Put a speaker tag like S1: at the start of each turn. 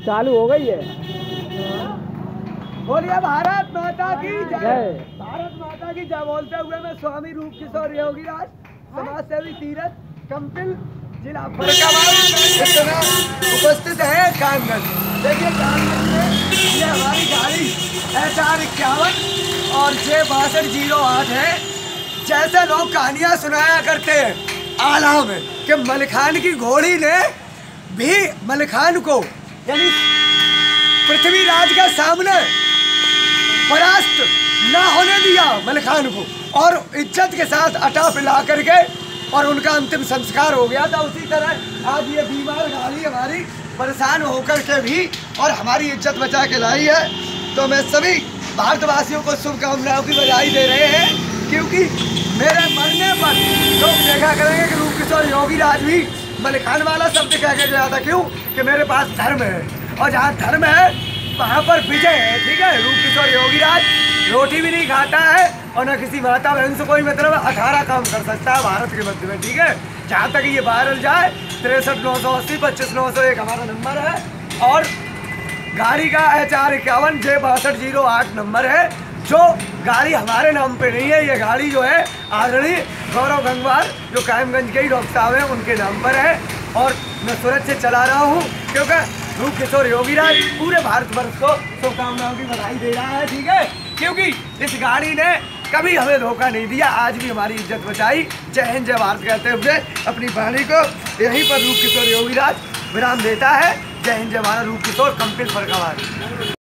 S1: चालू हो गई है।
S2: बोलिए भारत माता की जय। भारत माता की जय बोलते हुए मैं स्वामी रूप किशोर योगीराज समाज सेवी तीरथ कंपिल जिला फरक्काबाद इतना उपस्थित है कामगंज। देखिए कामगंज में ये हमारी गाड़ी HR51 और J6208 है। जैसे लोग कहानियां सुनाया करते हैं आला में कि मलिखान की घोड़ी ने भी मलिखान को यानी पृथ्वीराज के सामने परास्त ना होने दिया मलिखान को और इज्जत के साथ अटा पिला करके और उनका अंतिम संस्कार हो गया था। उसी तरह आज ये बीमार गाड़ी हमारी परेशान होकर के भी और हमारी इज्जत बचा के लाई है। तो मैं सभी भारतवासियों को शुभकामनाओं की बधाई दे रहे हैं, क्योंकि मेरे मरने पर लोग देखा करेंगे कि रूप किशोर योगीराज भी मलिखान वाला शब्द कह के गया था। क्यों? कि मेरे पास धर्म है और जहाँ धर्म है वहाँ पर विजय है। ठीक है, रूप किशोर योगीराज रोटी भी नहीं खाता है और न किसी माता बहन से कोई मतलब 18 काम कर सकता है भारत के मध्य में। ठीक है, जहाँ तक ये वायरल जाए 63,980 25,901 हमारा नंबर है और गाड़ी का HR51 J6208 नंबर है। जो गाड़ी हमारे नाम पे नहीं है, ये गाड़ी जो है आदरणीय गौरव गंगवार जो कायमगंज के ही डॉक्टर साहब हैं उनके नाम पर है और मैं सुरक्षित चला रहा हूँ, क्योंकि रूप किशोर योगीराज पूरे भारतवर्ष को शुभकामनाओं की बधाई दे रहा है। ठीक है, क्योंकि इस गाड़ी ने कभी हमें धोखा नहीं दिया, आज भी हमारी इज्जत बचाई। जय हिंद जय भारत कहते हुए अपनी वाणी को यहीं पर रूप किशोर योगीराज विराम देता है। जय हिंद जय भारत। रूप किशोर कंपिल फरक्काबाद।